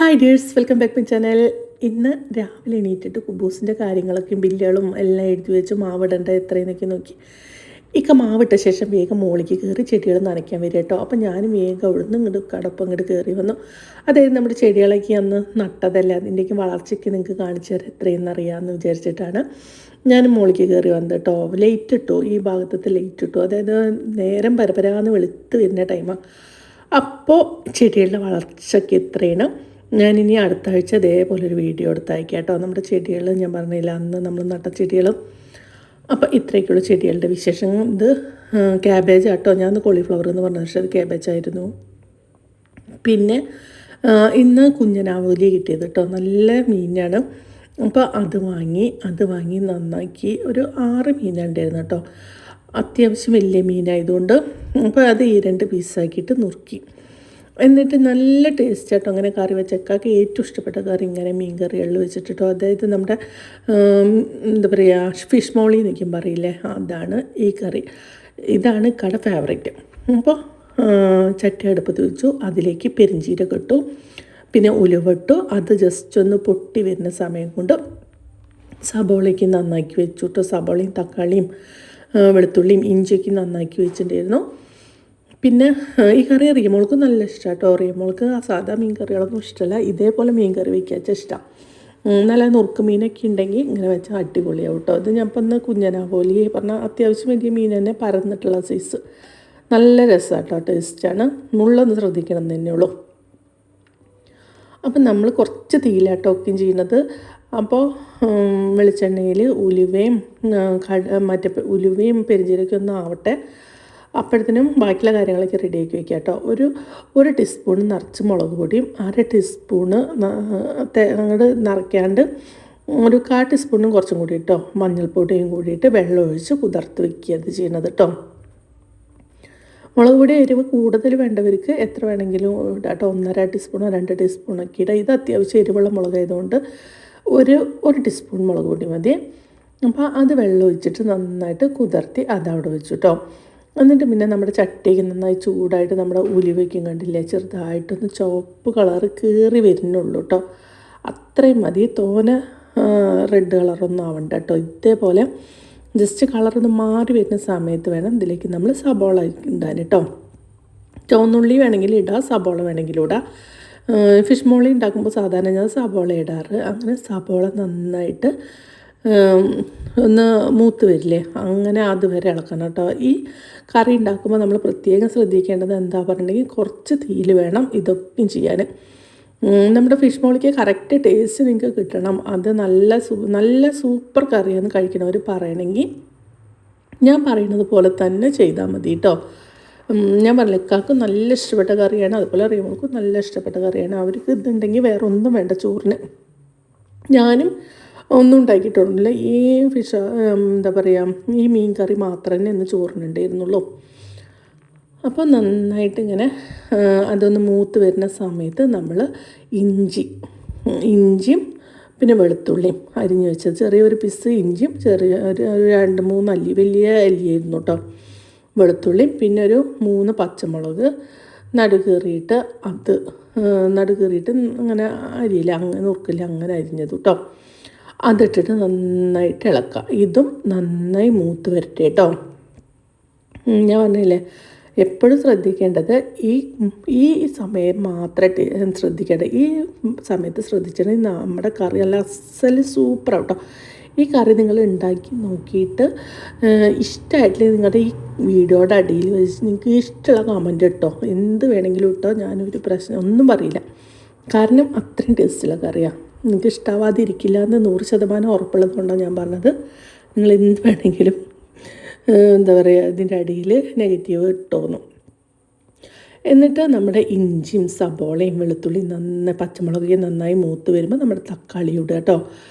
Hi dears, welcome back my channel. ഇന്ന് രാവിലെ എണീറ്റിട്ട് കുബൂസിൻ്റെ കാര്യങ്ങളൊക്കെയും ബില്ലുകളും എല്ലാം എഴുതി വെച്ച് മാവിടേണ്ട എത്രയെന്നൊക്കെ നോക്കി. മാവിട്ട ശേഷം വേഗം മോളിക്ക് കയറി ചെടികൾ നനയ്ക്കാൻ വരും കേട്ടോ. അപ്പം ഞാനും വേഗം അവിടുന്ന് ഇങ്ങോട്ട് കടപ്പം ഇങ്ങോട്ട് കയറി വന്നു. അതായത് നമ്മുടെ ചെടികളൊക്കെ അന്ന് നട്ടതല്ല, അതിൻ്റെയൊക്കെ വളർച്ചയ്ക്ക് നിങ്ങൾക്ക് കാണിച്ചു തരാം എത്രയെന്ന് അറിയാമെന്ന് വിചാരിച്ചിട്ടാണ് ഞാനും മോളിക്ക് കയറി വന്നത് കേട്ടോ. ലൈറ്റ് ഇട്ടു, ഈ ഭാഗത്തത്തെ ലൈറ്റ് ഇട്ടു, അതായത് നേരം പരപരാന്ന് വെളുത്ത് വരുന്ന ടൈമാണ്. അപ്പോൾ ചെടികളുടെ വളർച്ചയ്ക്ക് എത്രയാണ്. ഞാനിനി അടുത്ത ആഴ്ച ഇതേപോലൊരു വീഡിയോ എടുത്തയക്കാം കേട്ടോ. നമ്മുടെ ചെടികൾ ഞാൻ പറഞ്ഞില്ല, അന്ന് നമ്മൾ നട്ട ചെടികളും. അപ്പോൾ ഇത്രയൊക്കെയുള്ള ചെടികളുടെ വിശേഷം. ഇത് ക്യാബേജ് കേട്ടോ. ഞാൻ കോളിഫ്ലവർ എന്ന് പറഞ്ഞ, പക്ഷേ അത് ക്യാബേജ് ആയിരുന്നു. പിന്നെ ഇന്ന് കുഞ്ഞനാവൂലി കിട്ടിയത് കേട്ടോ, നല്ല മീനാണ്. അപ്പോൾ അത് വാങ്ങി നന്നാക്കി. ഒരു 6 മീനുണ്ടായിരുന്നു കേട്ടോ, അത്യാവശ്യം വലിയ മീനായതുകൊണ്ട്. അപ്പോൾ അത് ഈ 2 പീസാക്കിയിട്ട് നുറുക്കി. എന്നിട്ട് നല്ല ടേസ്റ്റ് ആട്ടോ അങ്ങനെ കറി വെച്ചേക്കാക്ക് ഏറ്റവും ഇഷ്ടപ്പെട്ട കറി ഇങ്ങനെ മീൻ കറികളിൽ വെച്ചിട്ടോ. അതായത് നമ്മുടെ എന്താ പറയുക, ഫിഷ് മോളി എന്നൊക്കെയും പറയില്ലേ, അതാണ് ഈ കറി. ഇതാണ് കട ഫേവറേറ്റ്. അപ്പോൾ ചട്ടി അടുപ്പത്ത് വെച്ചു, അതിലേക്ക് പെരിഞ്ചീരകം ഇട്ടു, പിന്നെ ഉലുവ ഇട്ടു. അത് ജസ്റ്റ് ഒന്ന് പൊട്ടി വരുന്ന സമയം കൊണ്ട് സബോളയ്ക്ക് നന്നാക്കി വെച്ചു കേട്ടോ. സബോളയും തക്കാളിയും വെളുത്തുള്ളിയും ഇഞ്ചിയൊക്കെ നന്നാക്കി വെച്ചിട്ടുണ്ടായിരുന്നു. പിന്നെ ഈ കറി റിയമോൾക്ക് നല്ല ഇഷ്ടമാണ് കേട്ടോ. റിയമോൾക്ക് സാധാ മീൻ കറികളൊന്നും ഇഷ്ടമല്ല, ഇതേപോലെ മീൻ കറി വയ്ക്കാച്ച ഇഷ്ടം. നല്ല നുറുക്ക് മീനൊക്കെ ഉണ്ടെങ്കിൽ ഇങ്ങനെ വെച്ചാൽ അടിപൊളിയാവും കേട്ടോ. ഇത് ഞാൻ ഇപ്പം ഇന്ന് കുഞ്ഞനാവോലി പറഞ്ഞാൽ അത്യാവശ്യം വലിയ മീൻ തന്നെ, പരന്നിട്ടുള്ള സൈസ്. നല്ല രസമാണ് കേട്ടോ, ടേസ്റ്റാണ്. മുള്ളൊന്ന് ശ്രദ്ധിക്കണം തന്നെ ഉള്ളൂ. അപ്പം നമ്മൾ കുറച്ച് തീയിലാട്ടോ ഒക്കെയും ചെയ്യുന്നത്. അപ്പോൾ വെളിച്ചെണ്ണയിൽ ഉലുവയും പെരിഞ്ചീരകം ഒന്നും ആവട്ടെ, അപ്പോഴത്തേനും ബാക്കിയുള്ള കാര്യങ്ങളൊക്കെ റെഡിയാക്കി വയ്ക്കുക കേട്ടോ. ഒരു ടീസ്പൂൺ നിറച്ച് മുളക് പൊടിയും 1/2 ടീസ്പൂണ് അങ്ങോട്ട് നിറയ്ക്കാണ്ട് ഒരു 1/4 ടീസ്പൂണും കുറച്ചും കൂടി കേട്ടോ മഞ്ഞൾപ്പൊടിയും കൂടിയിട്ട് വെള്ളം ഒഴിച്ച് കുതിർത്ത് വയ്ക്കുക അത് ചെയ്യണത് കേട്ടോ. മുളക് പൊടി എരിവ് കൂടുതൽ വേണ്ടവർക്ക് എത്ര വേണമെങ്കിലും ഇടാം കേട്ടോ. 1.5 ടീസ്പൂണോ 2 ടീസ്പൂണൊക്കെ ഇടാം. ഇത് അത്യാവശ്യം എരിവുള്ള മുളകായതുകൊണ്ട് ഒരു ടീസ്പൂൺ മുളക് പൊടി മതി. അപ്പോൾ അത് വെള്ളം ഒഴിച്ചിട്ട് നന്നായിട്ട് കുതിർത്തി അതവിടെ വെച്ചു കേട്ടോ. എന്നിട്ട് പിന്നെ നമ്മുടെ ചട്ടിക്ക് നന്നായി ചൂടായിട്ട് നമ്മുടെ ഉലുവയ്ക്കും കണ്ടില്ലേ, ചെറുതായിട്ടൊന്ന് ചുവപ്പ് കളറ് കയറി വരുന്നുള്ളൂ കേട്ടോ. അത്രയും മതി, തോനെ റെഡ് കളറൊന്നും ആവണ്ട കേട്ടോ. ഇതേപോലെ ജസ്റ്റ് കളറൊന്ന് മാറി വരുന്ന സമയത്ത് വേണം ഇതിലേക്ക് നമ്മൾ സബോള ഇടാൻ കേട്ടോ. ചുവന്നുള്ളി വേണമെങ്കിൽ ഇടാം, സബോള വേണമെങ്കിലും ഇടാം. ഫിഷ് മോളി ഉണ്ടാക്കുമ്പോൾ സാധാരണ ഞാൻ സബോള ഇടാറ്. അങ്ങനെ സബോള നന്നായിട്ട് ഒന്ന് മൂത്ത് വരില്ലേ, അങ്ങനെ അതുവരെ ഇളക്കണം കേട്ടോ. ഈ കറി ഉണ്ടാക്കുമ്പോൾ നമ്മൾ പ്രത്യേകം ശ്രദ്ധിക്കേണ്ടത് എന്താ പറഞ്ഞിട്ടുണ്ടെങ്കിൽ കുറച്ച് തീയിൽ വേണം ഇതൊക്കെയും ചെയ്യാൻ. നമ്മുടെ ഫിഷ് മോളിക്ക് കറക്റ്റ് ടേസ്റ്റ് നിങ്ങൾക്ക് കിട്ടണം. അത് നല്ല സൂപ്പർ കറിയെന്ന് കഴിക്കണവർ പറയണമെങ്കിൽ ഞാൻ പറയുന്നത് പോലെ തന്നെ ചെയ്താൽ മതി കേട്ടോ. ഞാൻ പറഞ്ഞില്ല, ഇക്കാക്ക് നല്ല ഇഷ്ടപ്പെട്ട കറിയാണ്, അതുപോലെ റിയമോൾക്കും നല്ല ഇഷ്ടപ്പെട്ട കറിയാണ്. അവർക്ക് ഇതുണ്ടെങ്കിൽ വേറെ ഒന്നും വേണ്ട ചോറിന്. ഞാനും ഒന്നും ഉണ്ടാക്കിയിട്ടൊന്നുമില്ല. ഈ എന്താ പറയുക, ഈ മീൻ കറി മാത്രമേ ഇന്ന് ചോറിനുണ്ടായിരുന്നുള്ളൂ. അപ്പോൾ നന്നായിട്ട് ഇങ്ങനെ അതൊന്ന് മൂത്ത് വരുന്ന സമയത്ത് നമ്മൾ ഇഞ്ചിയും പിന്നെ വെളുത്തുള്ളിയും അരിഞ്ഞ് വെച്ചത്, ചെറിയൊരു പീസ് ഇഞ്ചിയും ചെറിയ ഒരു 2-3 അല്ലി, വലിയ അല്ലിയായിരുന്നു കേട്ടോ, വെളുത്തുള്ളിയും പിന്നെ ഒരു 3 പച്ചമുളക് നടുകീറിയിട്ട് അങ്ങനെ അരിയില്ല, അങ്ങനെ നുറുക്കില്ല, അങ്ങനെ അരിഞ്ഞത് കേട്ടോ. അതിട്ടിട്ട് നന്നായിട്ട് ഇളക്കുക. ഇതും നന്നായി മൂത്ത് വരട്ടെ കേട്ടോ. ഞാൻ പറഞ്ഞില്ലേ, എപ്പോഴും ശ്രദ്ധിക്കേണ്ടത് ഈ സമയം മാത്രമേ ശ്രദ്ധിക്കേണ്ടത്. ഈ സമയത്ത് ശ്രദ്ധിച്ചിട്ടുണ്ടെങ്കിൽ നമ്മുടെ കറി നല്ല അസല് സൂപ്പറാണ് കേട്ടോ. ഈ കറി നിങ്ങൾ ഉണ്ടാക്കി നോക്കിയിട്ട് ഇഷ്ടമായിട്ടില്ലെങ്കിൽ നിങ്ങളുടെ ഈ വീഡിയോയുടെ അടിയിൽ വെച്ച് നിങ്ങൾക്ക് ഇഷ്ടമുള്ള കമൻറ്റ് ഇട്ടോ, എന്ത് വേണമെങ്കിലും ഇട്ടോ, ഞാനൊരു പ്രശ്നം ഒന്നും പറയില്ല. കാരണം അത്രയും ടേസ്റ്റുള്ള കറിയാണ്. നിങ്ങൾക്ക് ഇഷ്ടാവാതിരിക്കില്ല എന്ന് 100% ഉറപ്പുള്ളത് കൊണ്ടാണ് ഞാൻ പറഞ്ഞത്. നിങ്ങൾ എന്ത് വേണമെങ്കിലും എന്താ പറയുക, ഇതിൻ്റെ അടിയിൽ നെഗറ്റീവ് ഇട്ടോന്നു. എന്നിട്ട് നമ്മുടെ ഇഞ്ചിയും സബോളയും വെളുത്തുള്ളിയും പച്ചമുളകൊക്കെ നന്നായി മൂത്ത് വരുമ്പോൾ നമ്മുടെ തക്കാളി ഇടുക കേട്ടോ.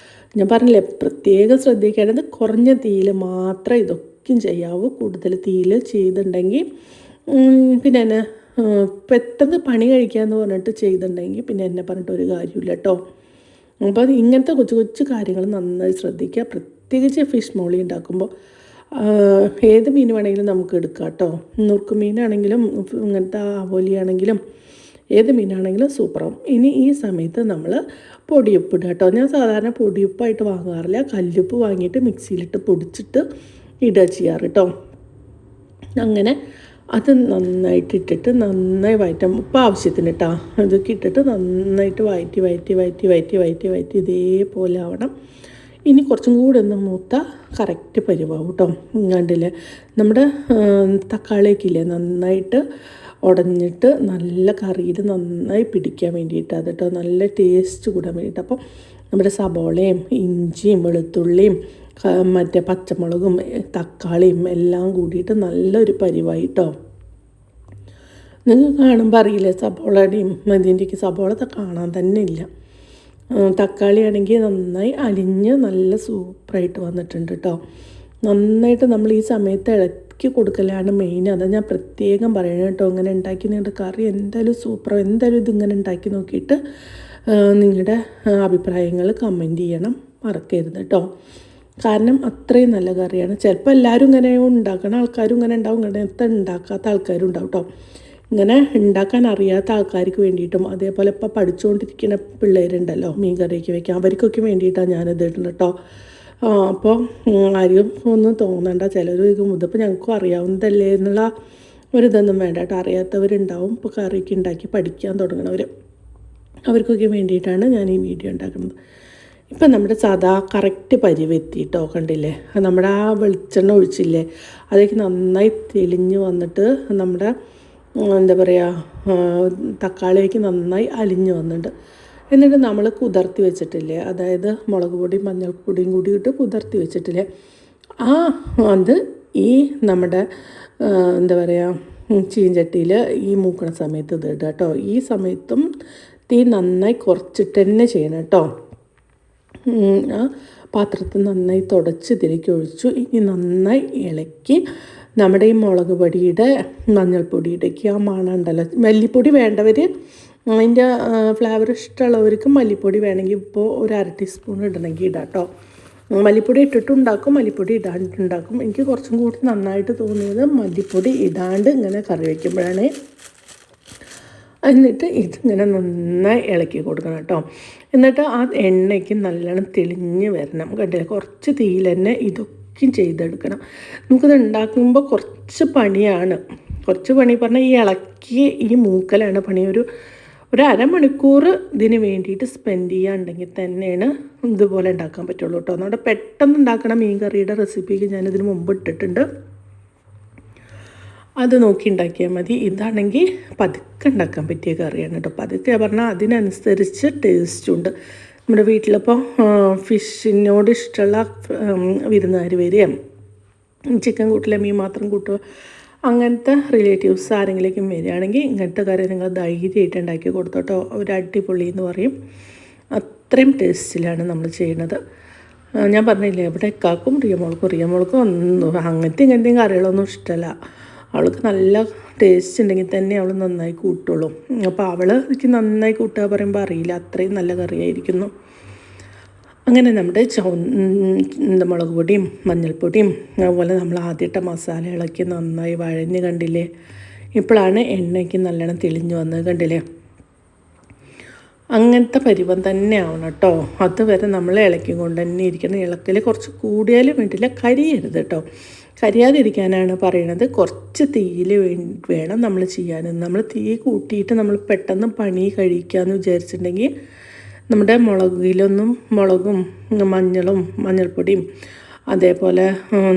ഞാൻ പറഞ്ഞില്ലേ, പ്രത്യേകം ശ്രദ്ധിക്കേണ്ടത് കുറഞ്ഞ തീയിൽ മാത്രമേ ഇതൊക്കെയും ചെയ്യാവൂ. കൂടുതൽ തീയിൽ ചെയ്തിട്ടുണ്ടെങ്കിൽ പിന്നെ എന്നെ പെട്ടെന്ന് പണി കഴിക്കാമെന്ന് പറഞ്ഞിട്ട് ചെയ്തിട്ടുണ്ടെങ്കിൽ പിന്നെ എന്നെ പറഞ്ഞിട്ട് ഒരു കാര്യമില്ല കേട്ടോ. അപ്പോൾ ഇങ്ങനത്തെ കൊച്ചു കൊച്ചു കാര്യങ്ങൾ നന്നായി ശ്രദ്ധിക്കുക. പ്രത്യേകിച്ച് ഫിഷ് മോളി ഉണ്ടാക്കുമ്പോൾ ഏത് മീൻ വേണമെങ്കിലും നമുക്ക് എടുക്കാം കേട്ടോ. നുറുക്ക് മീനാണെങ്കിലും ഇങ്ങനത്തെ ആവോലിയാണെങ്കിലും ഏത് മീനാണെങ്കിലും സൂപ്പറാവും. ഇനി ഈ സമയത്ത് നമ്മൾ പൊടിയുപ്പ് ഇടുക കേട്ടോ. ഞാൻ സാധാരണ പൊടിയുപ്പായിട്ട് വാങ്ങാറില്ല, കല്ലുപ്പ് വാങ്ങിയിട്ട് മിക്സിയിലിട്ട് പൊടിച്ചിട്ട് ഇടുക ചെയ്യാറ് കേട്ടോ. അങ്ങനെ അത് നന്നായിട്ട് ഇട്ടിട്ട് നന്നായി വഴറ്റാം. ഉപ്പ് ആവശ്യത്തിന് കേട്ടോ. ഇതൊക്കെ ഇട്ടിട്ട് നന്നായിട്ട് വഴറ്റി ഇതേപോലെ ആവണം. ഇനി കുറച്ചും കൂടി ഒന്ന് മൂത്ത കറക്റ്റ് പരിവാവും കേട്ടോ. കണ്ടില്ലേ, നമ്മുടെ തക്കാളിയൊക്കെ ഇല്ലേ നന്നായിട്ട് ഉടഞ്ഞിട്ട് നല്ല കറിയിൽ നന്നായി പിടിക്കാൻ വേണ്ടിയിട്ട് അത് കേട്ടോ, നല്ല ടേസ്റ്റ് കൂടാൻ വേണ്ടിയിട്ട്. അപ്പോൾ നമ്മുടെ സബോളയും ഇഞ്ചിയും വെളുത്തുള്ളിയും മറ്റേ പച്ചമുളകും തക്കാളിയും എല്ലാം കൂടിയിട്ട് നല്ലൊരു പരിവായി കേട്ടോ. നിങ്ങൾക്ക് കാണുമ്പോൾ അറിയില്ലേ സബോളയുടെയും ഇതിൻ്റെയൊക്കെ സബോള കാണാൻ തന്നെ ഇല്ല. തക്കാളി ആണെങ്കിൽ നന്നായി അലിഞ്ഞ് നല്ല സൂപ്പറായിട്ട് വന്നിട്ടുണ്ട് കേട്ടോ. നന്നായിട്ട് നമ്മൾ ഈ സമയത്ത് ഇളക്കി കൊടുക്കലാണ് മെയിൻ. അതാ ഞാൻ പ്രത്യേകം പറയണം കേട്ടോ. ഇങ്ങനെ ഉണ്ടാക്കി നിങ്ങളുടെ കറി എന്തായാലും സൂപ്പറാവും. എന്തായാലും ഇതിങ്ങനെ ഉണ്ടാക്കി നോക്കിയിട്ട് നിങ്ങളുടെ അഭിപ്രായങ്ങൾ കമൻറ്റ് ചെയ്യണം മറക്കരുത് കേട്ടോ. കാരണം അത്രയും നല്ല കറിയാണ്. ചിലപ്പോൾ എല്ലാവരും ഇങ്ങനെ ഉണ്ടാക്കുന്ന ആൾക്കാരും ഇങ്ങനെ ഉണ്ടാവും, ഇങ്ങനത്തെ ഉണ്ടാക്കാത്ത ആൾക്കാരും ഉണ്ടാവും കേട്ടോ. ഇങ്ങനെ ഉണ്ടാക്കാൻ അറിയാത്ത ആൾക്കാർക്ക് വേണ്ടിയിട്ടും അതേപോലെ ഇപ്പോൾ പഠിച്ചുകൊണ്ടിരിക്കുന്ന പിള്ളേരുണ്ടല്ലോ മീൻ കറിയൊക്കെ വയ്ക്കാം, അവർക്കൊക്കെ വേണ്ടിയിട്ടാണ് ഞാനിത് ഇടുന്നത് കേട്ടോ. അപ്പോൾ ആരും ഒന്നും തോന്നണ്ട. ചിലർ ഇതിപ്പോൾ ഞങ്ങൾക്കും അറിയാവുന്നതല്ലേ എന്നുള്ള ഒരിതൊന്നും വേണ്ട കേട്ടോ. അറിയാത്തവരുണ്ടാവും ഇപ്പോൾ കറിയൊക്കെ ഉണ്ടാക്കി പഠിക്കാൻ തുടങ്ങണവർ, അവർക്കൊക്കെ വേണ്ടിയിട്ടാണ് ഞാൻ ഈ വീഡിയോ ഉണ്ടാക്കുന്നത്. ഇപ്പം നമ്മുടെ സാധാ കറക്റ്റ് പരിവെത്തിയിട്ടോ. കണ്ടില്ലേ, നമ്മുടെ ആ വെളിച്ചെണ്ണ ഒഴിച്ചില്ലേ, അതൊക്കെ നന്നായി തെളിഞ്ഞ് വന്നിട്ട് നമ്മുടെ എന്താ പറയുക തക്കാളിയൊക്കെ നന്നായി അലിഞ്ഞ് വന്നിട്ടുണ്ട്. എന്നിട്ട് നമ്മൾ കുതിർത്തി വെച്ചിട്ടില്ലേ, അതായത് മുളക് പൊടിയും മഞ്ഞൾപ്പൊടിയും കൂടി ഇട്ട് കുതിർത്തി വെച്ചിട്ടില്ലേ, അത് ഈ നമ്മുടെ എന്താ പറയുക ചീഞ്ചട്ടിയിൽ ഈ മൂക്കണ സമയത്ത് ഇത് ഇടുക കേട്ടോ. ഈ സമയത്തും തീ നന്നായി കുറച്ചിട്ട് തന്നെ ചെയ്യണം കേട്ടോ. ആ പാത്രത്തിൽ നന്നായി തുടച്ച് ഇതിലേക്ക് ഒഴിച്ചു. ഇനി നന്നായി ഇളക്കി നമ്മുടെ ഈ മുളക് പൊടിയുടെ മഞ്ഞൾപ്പൊടിയുടെയൊക്കെ ആ മണം ഉണ്ടല്ലോ. മല്ലിപ്പൊടി വേണ്ടവർ, അതിൻ്റെ ഫ്ലേവർ ഇഷ്ടമുള്ളവർക്ക് മല്ലിപ്പൊടി വേണമെങ്കിൽ ഇപ്പോൾ ഒരു 1/2 ടീസ്പൂൺ ഇടണമെങ്കിൽ ഇടാം കേട്ടോ. മല്ലിപ്പൊടി ഇട്ടിട്ടുണ്ടാക്കും, മല്ലിപ്പൊടി ഇടാണ്ടിട്ടുണ്ടാക്കും. എനിക്ക് കുറച്ചും കൂടി നന്നായിട്ട് തോന്നിയത് മല്ലിപ്പൊടി ഇടാണ്ട് ഇങ്ങനെ കറി വയ്ക്കുമ്പോഴാണ്. എന്നിട്ട് ഇതിങ്ങനെ നന്നായി ഇളക്കി കൊടുക്കണം കേട്ടോ. എന്നിട്ട് ആ എണ്ണയ്ക്ക് നല്ലോണം തെളിഞ്ഞ് വരണം. കണ്ടില്ല, കുറച്ച് തീയിൽ തന്നെ ഇതൊക്കെ ചെയ്തെടുക്കണം. നമുക്കിത് ഉണ്ടാക്കുമ്പോൾ കുറച്ച് പണിയാണ്. കുറച്ച് പണി പറഞ്ഞാൽ ഈ ഇളക്കി ഈ മൂക്കലാണ് പണി. ഒരു അരമണിക്കൂർ ഇതിന് വേണ്ടിയിട്ട് സ്പെൻഡ് ചെയ്യാണ്ടെങ്കിൽ തന്നെയാണ് ഇതുപോലെ ഉണ്ടാക്കാൻ പറ്റുള്ളൂ കേട്ടോ. നമ്മുടെ പെട്ടെന്ന് ഉണ്ടാക്കണ മീൻ കറിയുടെ റെസിപ്പിക്ക് ഞാനിതിന് മുമ്പ് ഇട്ടിട്ടുണ്ട്, അത് നോക്കി ഉണ്ടാക്കിയാൽ മതി. ഇതാണെങ്കിൽ പതുക്കെ ഉണ്ടാക്കാൻ പറ്റിയ കറിയാണ് കേട്ടോ. പതുക്കെ പറഞ്ഞാൽ അതിനനുസരിച്ച് ടേസ്റ്റുണ്ട്. നമ്മുടെ വീട്ടിലിപ്പോൾ ഫിഷിനോട് ഇഷ്ടമുള്ള വിരുന്നുകാർ വരികയും ചിക്കൻ കൂട്ടില്ല മീൻ മാത്രം കൂട്ടുക അങ്ങനത്തെ റിലേറ്റീവ്സ് ആരെങ്കിലേക്കും വരികയാണെങ്കിൽ ഇങ്ങനത്തെ കറി നിങ്ങൾ ധൈര്യമായിട്ട് ഉണ്ടാക്കി കൊടുത്തോട്ടോ. ഒരു അടിപൊളി എന്ന് പറയും. അത്രയും ടേസ്റ്റിലാണ് നമ്മൾ ചെയ്യുന്നത്. ഞാൻ പറഞ്ഞില്ലേ, ഇവിടെ എക്കാക്കും റിയമോൾക്കും ഒന്നും അങ്ങനത്തെ ഇങ്ങനത്തെയും കറികളൊന്നും ഇഷ്ടമല്ല. അവൾക്ക് നല്ല ടേസ്റ്റ് ഉണ്ടെങ്കിൽ തന്നെ അവൾ നന്നായി കൂട്ടുള്ളൂ. അപ്പോൾ അവൾ എനിക്ക് നന്നായി കൂട്ടുക പറയുമ്പോൾ അറിയില്ല, അത്രയും നല്ല കറിയായിരിക്കുന്നു. അങ്ങനെ നമ്മുടെ മുളക് പൊടിയും മഞ്ഞൾപ്പൊടിയും അതുപോലെ നമ്മൾ ആദ്യത്തെ മസാലകളൊക്കെ നന്നായി വഴഞ്ഞ് കണ്ടില്ലേ. ഇപ്പോഴാണ് എണ്ണയ്ക്ക് നല്ലോണം തെളിഞ്ഞ് വന്നത് കണ്ടില്ലേ. അങ്ങനത്തെ പരുവം തന്നെ ആവണം കേട്ടോ. അതുവരെ നമ്മൾ ഇളക്കി കൊണ്ട് തന്നെ ഇരിക്കണം. ഇളക്കൽ കുറച്ച് കൂടിയാലും വേണ്ടില്ല, കരിയരുത് കേട്ടോ. കരിയാതിരിക്കാനാണ് പറയണത്. കുറച്ച് തീയിൽ വേണം നമ്മൾ ചെയ്യാൻ. നമ്മൾ തീ കൂട്ടിയിട്ട് നമ്മൾ പെട്ടെന്ന് പണി കഴിക്കാമെന്ന് വിചാരിച്ചിട്ടുണ്ടെങ്കിൽ നമ്മുടെ മുളകും മഞ്ഞൾപ്പൊടിയും അതേപോലെ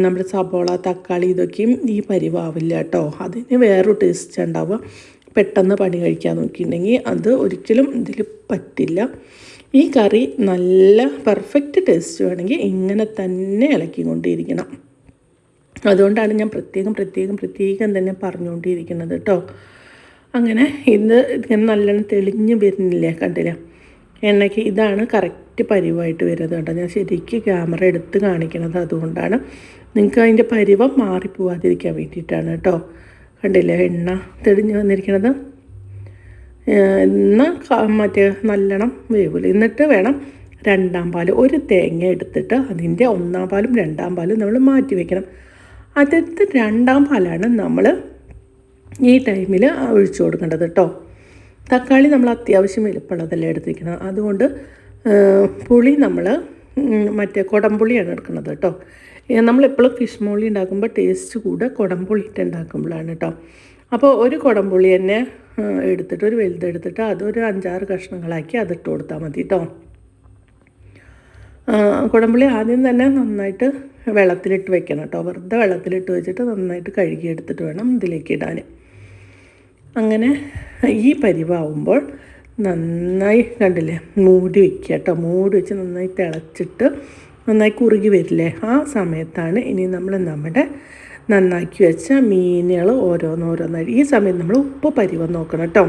നമ്മുടെ സബോള തക്കാളി ഇതൊക്കെയും ഈ പരിവാവില്ല കേട്ടോ. അതിന് വേറൊരു ടേസ്റ്റ് ഉണ്ടാവുക. പെട്ടെന്ന് പണി കഴിക്കാൻ നോക്കിയിട്ടുണ്ടെങ്കിൽ അത് ഒരിക്കലും ഇതിൽ പറ്റില്ല. ഈ കറി നല്ല പെർഫെക്റ്റ് ടേസ്റ്റ് വേണമെങ്കിൽ ഇങ്ങനെ തന്നെ ഇളക്കിക്കൊണ്ടിരിക്കണം. അതുകൊണ്ടാണ് ഞാൻ പ്രത്യേകം തന്നെ പറഞ്ഞുകൊണ്ടിരിക്കുന്നത് കേട്ടോ. അങ്ങനെ ഇങ്ങനെ നല്ലോണം തെളിഞ്ഞ് വരുന്നില്ലേ, കണ്ടില്ലേ എണ്ണയ്ക്ക്. ഇതാണ് കറക്റ്റ് പരിവായിട്ട് വരുന്നത് കേട്ടോ. ഞാൻ ശരിക്കും ക്യാമറ എടുത്ത് കാണിക്കണത് അതുകൊണ്ടാണ്. നിങ്ങൾക്ക് അതിൻ്റെ പരിവം മാറിപ്പോവാതിരിക്കാൻ വേണ്ടിയിട്ടാണ് കേട്ടോ. കണ്ടില്ലേ എണ്ണ തെളിഞ്ഞ് വന്നിരിക്കണത്. എന്നാൽ മറ്റേ നല്ലോണം വേവില്ല. എന്നിട്ട് വേണം 2ാം പാൽ, ഒരു തേങ്ങ എടുത്തിട്ട് അതിൻ്റെ 1ാം പാലും 2ാം പാലും നമ്മൾ മാറ്റി വയ്ക്കണം. ആദ്യത്തെ 2ാം പാലാണ് നമ്മൾ ഈ ടൈമിൽ ഒഴിച്ചു കൊടുക്കേണ്ടത് കേട്ടോ. തക്കാളി നമ്മൾ അത്യാവശ്യം വലുപ്പമുള്ളതല്ലേ എടുത്തിരിക്കണം. അതുകൊണ്ട് പുളി നമ്മൾ മറ്റേ കുടംപുളിയാണ് എടുക്കുന്നത് കേട്ടോ. നമ്മളെപ്പോഴും ഫിഷ് മോളി ഉണ്ടാക്കുമ്പോൾ ടേസ്റ്റ് കൂടെ കുടംപുളി ഇട്ട് ഉണ്ടാക്കുമ്പോഴാണ് കേട്ടോ. അപ്പോൾ ഒരു കുടംപുളി തന്നെ എടുത്തിട്ട് ഒരു വലുതെടുത്തിട്ട് അതൊരു 5-6 കഷ്ണങ്ങളാക്കി അതിട്ട് കൊടുത്താൽ മതി കേട്ടോ. കുടംപുളി ആദ്യം തന്നെ നന്നായിട്ട് വെള്ളത്തിലിട്ട് വെക്കണം കേട്ടോ. വെറുതെ വെള്ളത്തിലിട്ട് വെച്ചിട്ട് നന്നായിട്ട് കഴുകിയെടുത്തിട്ട് വേണം ഇതിലേക്ക് ഇടാൻ. അങ്ങനെ ഈ പരിവാകുമ്പോൾ നന്നായി കണ്ടില്ലേ മൂടി വയ്ക്കുക കേട്ടോ. മൂടി വെച്ച് നന്നായി തിളച്ചിട്ട് നന്നായി കുറുകി വരില്ലേ, ആ സമയത്താണ് ഇനി നമ്മൾ നമ്മുടെ നന്നാക്കി വെച്ച മീനുകൾ ഓരോന്നോരോന്നായി ഈ സമയത്ത് നമ്മൾ ഉപ്പ് പരിവം നോക്കണം കേട്ടോ.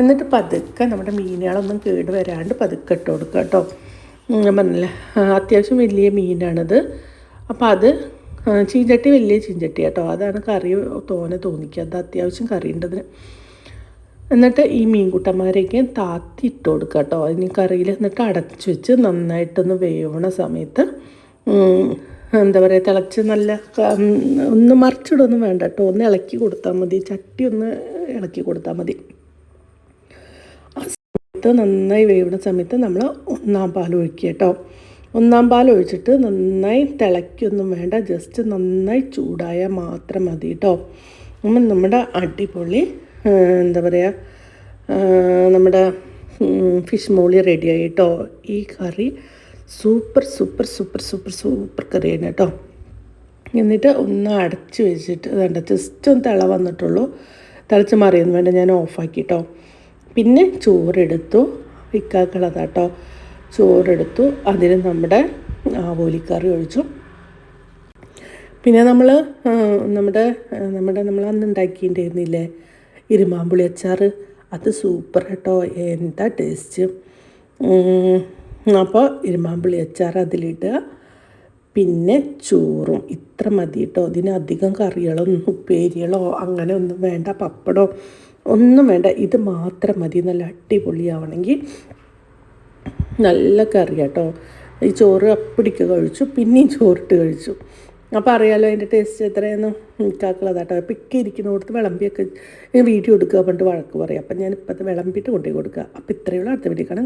എന്നിട്ട് പതുക്കെ നമ്മുടെ മീനുകളൊന്നും കേട് വരാണ്ട് പതുക്കെ ഇട്ട് കൊടുക്കുക കേട്ടോ. ഞാൻ പറഞ്ഞില്ലേ അത്യാവശ്യം വലിയ മീനാണിത്. അപ്പോൾ അത് ചീഞ്ചട്ടി വലിയ ചീഞ്ചട്ടി കേട്ടോ. അതാണ് കറി തോന്നിക്കുക. അത് അത്യാവശ്യം കറി ഉണ്ടതിന്. എന്നിട്ട് ഈ മീൻകുട്ടന്മാരേക്ക് താത്തി ഇട്ട് കൊടുക്കുക കേട്ടോ. ഇനി കറിയിൽ എന്നിട്ട് അടച്ച് വെച്ച് നന്നായിട്ടൊന്ന് വേവണ സമയത്ത് എന്താ പറയുക തിളച്ച് നല്ല ഒന്ന് മറിച്ചിടൊന്നും വേണ്ട കേട്ടോ. ഒന്ന് ഇളക്കി കൊടുത്താൽ മതി, ചട്ടി ഒന്ന് ഇളക്കി കൊടുത്താൽ മതി. ആ സമയത്ത് നന്നായി വേവുന്ന സമയത്ത് നമ്മൾ 1-ാം പാൽ ഒഴിക്കുക കേട്ടോ. 1-ാം പാൽ ഒഴിച്ചിട്ട് നന്നായി തിളയ്ക്കൊന്നും വേണ്ട, ജസ്റ്റ് നന്നായി ചൂടായാൽ മാത്രം മതി കേട്ടോ. അപ്പം നമ്മുടെ അടിപൊളി എന്താ പറയുക നമ്മുടെ ഫിഷ് മോളി റെഡിയായി കേട്ടോ. ഈ കറി super super super super super കറിയാണ് കേട്ടോ. എന്നിട്ട് ഒന്ന് അടച്ച് വെച്ചിട്ട് വേണ്ട ജസ്റ്റ് ഒന്ന് തിള വന്നിട്ടുള്ളൂ, തിളച്ച് മറിയൊന്നും വേണ്ട, ഞാൻ ഓഫാക്കി കേട്ടോ. പിന്നെ ചോറെടുത്തു, ഇക്കാക്കളതാട്ടോ ചോറെടുത്തു, അതിന് നമ്മുടെ ആവോലിക്കറി ഒഴിച്ചു. പിന്നെ നമ്മൾ നമ്മൾ അന്ന് ഉണ്ടാക്കിയിട്ടുണ്ടായിരുന്നില്ലേ ഇരുമാമ്പുളി അച്ചാർ, അത് സൂപ്പർ കേട്ടോ. എന്താ ടേസ്റ്റ്. അപ്പോൾ ഇരുമാമ്പുളി അച്ചാർ അതിലിടുക, പിന്നെ ചോറും ഇത്ര മതി കേട്ടോ. ഇതിനധികം കറികളോ ഉപ്പേരികളോ അങ്ങനെ ഒന്നും വേണ്ട, പപ്പടോ ഒന്നും വേണ്ട, ഇത് മാത്രം മതി. നല്ല അടിപൊളിയാവണമെങ്കിൽ നല്ല കറി കേട്ടോ. ഈ ചോറ് അപ്പിടിക്ക് കഴിച്ചു, പിന്നെയും ചോറിട്ട് കഴിച്ചു. അപ്പോൾ അറിയാമല്ലോ അതിൻ്റെ ടേസ്റ്റ് എത്രയെന്ന്. കാക്കളതാട്ടോ പിക്കെ ഇരിക്കുന്നിടത്ത് വിളമ്പിയൊക്കെ വീഡിയോ എടുക്കുക പണ്ട് വഴക്ക് പറയും. അപ്പം ഞാൻ ഇപ്പോഴത്തെ വിളമ്പിയിട്ട് കൊണ്ടുപോയി കൊടുക്കുക. അപ്പോൾ ഇത്രയുള്ള അടുത്ത വീഡിയോ കാണാൻ